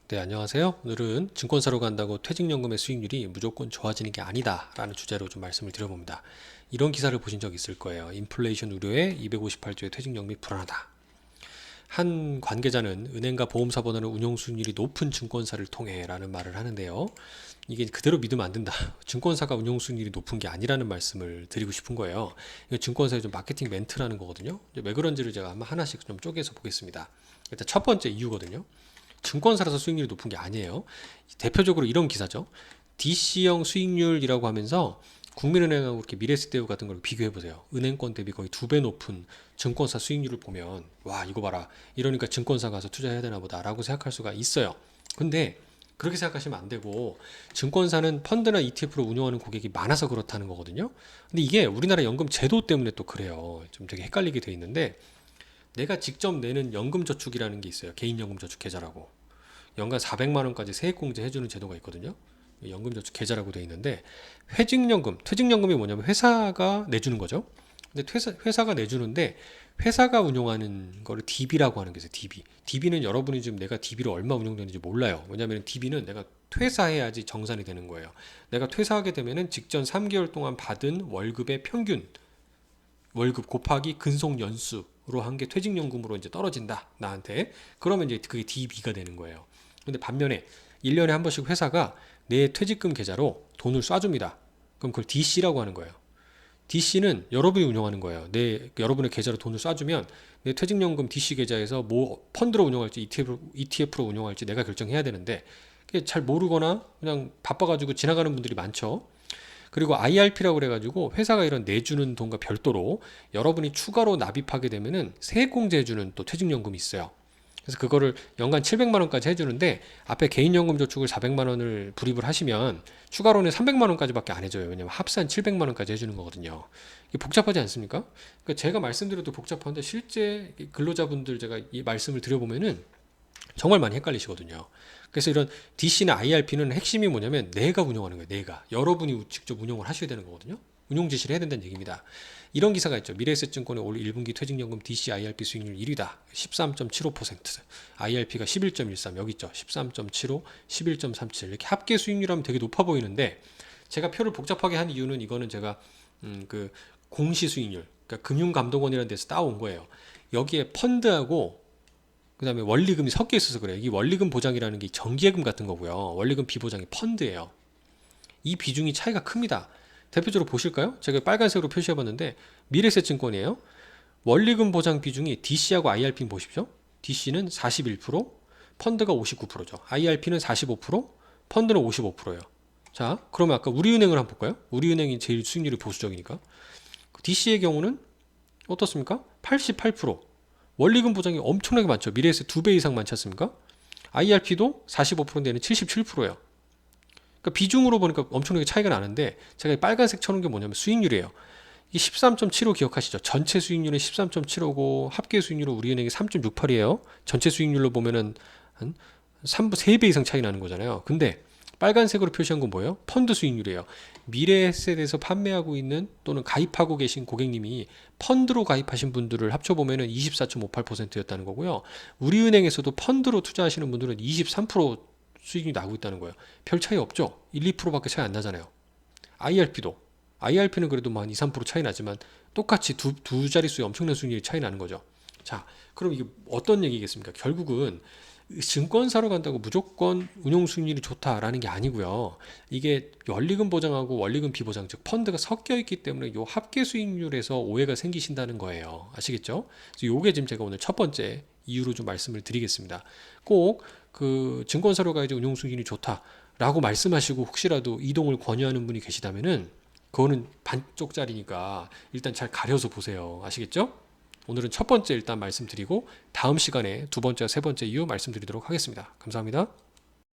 네, 안녕하세요. 오늘은 증권사로 간다고 퇴직연금의 수익률이 무조건 좋아지는 게 아니다 라는 주제로 좀 말씀을 드려봅니다. 이런 기사를 보신 적 있을 거예요. 인플레이션 우려에 258조의 퇴직연금이 불안하다. 한 관계자는 은행과 보험사 번호는 운용 수익률이 높은 증권사를 통해 라는 말을 하는데요. 이게 그대로 믿으면 안 된다. 증권사가 운용 수익률이 높은 게 아니라는 말씀을 드리고 싶은 거예요. 이거 증권사의 좀 마케팅 멘트라는 거거든요. 왜 그런지를 제가 한번 하나씩 좀 쪼개서 보겠습니다. 일단 첫 번째 이유거든요. 증권사라서 수익률이 높은 게 아니에요. 대표적으로 이런 기사죠. DC형 수익률이라고 하면서 국민은행하고 이렇게 미래에셋대우 같은 걸 비교해 보세요. 은행권 대비 거의 2배 높은 증권사 수익률을 보면 와 이거 봐라. 이러니까 증권사 가서 투자해야 되나 보다라고 생각할 수가 있어요. 근데 그렇게 생각하시면 안 되고 증권사는 펀드나 ETF로 운영하는 고객이 많아서 그렇다는 거거든요. 근데 이게 우리나라 연금 제도 때문에 또 그래요. 좀 되게 헷갈리게 돼 있는데 내가 직접 내는 연금저축이라는 게 있어요. 개인연금저축 계좌라고. 연간 400만 원까지 세액공제 해주는 제도가 있거든요. 연금저축 계좌라고 되어 있는데 퇴직연금이 뭐냐면 회사가 내주는 거죠. 근데 회사가 내주는데 회사가 운용하는 거를 DB라고 하는 게 있어요. DB. DB는 여러분이 지금 내가 DB로 얼마 운용되는지 몰라요. 왜냐하면 DB는 내가 퇴사해야지 정산이 되는 거예요. 내가 퇴사하게 되면은 직전 3개월 동안 받은 월급의 평균 월급 곱하기 근속 연수로 한 게 퇴직연금으로 이제 떨어진다 나한테. 그러면 이제 그게 DB가 되는 거예요. 근데 반면에 1년에 한 번씩 회사가 내 퇴직금 계좌로 돈을 쏴줍니다. 그럼 그걸 DC라고 하는 거예요. DC는 여러분이 운영하는 거예요. 여러분의 계좌로 돈을 쏴주면 내 퇴직연금 DC 계좌에서 뭐 펀드로 운영할지 ETF로 운영할지 내가 결정해야 되는데 그게 잘 모르거나 그냥 바빠가지고 지나가는 분들이 많죠. 그리고 IRP라고 그래가지고 회사가 이런 내주는 돈과 별도로 여러분이 추가로 납입하게 되면은 세액공제해주는 또 퇴직연금이 있어요. 그래서 그거를 연간 700만 원까지 해주는데 앞에 개인연금 저축을 400만 원을 불입을 하시면 추가로는 300만 원까지밖에 안 해줘요. 왜냐면 합산 700만 원까지 해주는 거거든요. 이게 복잡하지 않습니까? 그러니까 제가 말씀드려도 복잡한데 실제 근로자분들 제가 이 말씀을 드려보면은 정말 많이 헷갈리시거든요. 그래서 이런 DC나 IRP는 핵심이 뭐냐면 내가 운영하는 거예요. 내가. 여러분이 직접 운영을 하셔야 되는 거거든요. 운용 지시를 해야 된다는 얘기입니다. 이런 기사가 있죠. 미래에셋증권의 올 1분기 퇴직연금 DC IRP 수익률 1위다. 13.75%. IRP가 11.13. 여기 있죠. 13.75, 11.37. 이렇게 합계 수익률하면 되게 높아 보이는데 제가 표를 복잡하게 한 이유는 이거는 제가 그 공시 수익률, 그러니까 금융감독원이라는 데서 따온 거예요. 여기에 펀드하고 그 다음에 원리금이 섞여 있어서 그래요. 이 원리금 보장이라는 게 정기예금 같은 거고요. 원리금 비보장이 펀드예요. 이 비중이 차이가 큽니다. 대표적으로 보실까요? 제가 빨간색으로 표시해봤는데 미래에셋증권이에요. 원리금 보장 비중이 DC하고 IRP 보십시오. DC는 41%, 펀드가 59%죠. IRP는 45%, 펀드는 55%예요. 자, 그러면 아까 우리은행을 한번 볼까요? 우리은행이 제일 수익률이 보수적이니까. DC의 경우는 어떻습니까? 88%. 원리금 보장이 엄청나게 많죠. 미래에셋 2배 이상 많지 않습니까? IRP도 45%인데 얘는 77%예요. 그러니까 비중으로 보니까 엄청나게 차이가 나는데 제가 빨간색 쳐놓은 게 뭐냐면 수익률이에요. 이 13.75 기억하시죠? 전체 수익률은 13.75고 합계 수익률은 우리은행이 3.68이에요. 전체 수익률로 보면은 한 3배, 3배 이상 차이 나는 거잖아요. 근데 빨간색으로 표시한 건 뭐예요? 펀드 수익률이에요. 미래에셋에서 판매하고 있는 또는 가입하고 계신 고객님이 펀드로 가입하신 분들을 합쳐보면 24.58%였다는 거고요. 우리은행에서도 펀드로 투자하시는 분들은 23% 수익이 나고 있다는 거예요. 별 차이 없죠? 1, 2%밖에 차이 안 나잖아요. IRP는 그래도 뭐 한 2, 3% 차이 나지만 똑같이 두 자릿수의 엄청난 수익률이 차이 나는 거죠. 자, 그럼 이게 어떤 얘기겠습니까? 결국은 증권사로 간다고 무조건 운용 수익률이 좋다라는 게 아니고요. 이게 원리금 보장하고 원리금 비보장, 즉 펀드가 섞여 있기 때문에 요 합계 수익률에서 오해가 생기신다는 거예요. 아시겠죠? 그래서 요게 지금 제가 오늘 첫 번째 이유로 좀 말씀을 드리겠습니다. 꼭 그 증권사로 가야지 운용 수익률이 좋다라고 말씀하시고 혹시라도 이동을 권유하는 분이 계시다면은 그거는 반쪽짜리니까 일단 잘 가려서 보세요. 아시겠죠? 오늘은 첫 번째 일단 말씀드리고 다음 시간에 두 번째와 세 번째 이유 말씀드리도록 하겠습니다. 감사합니다.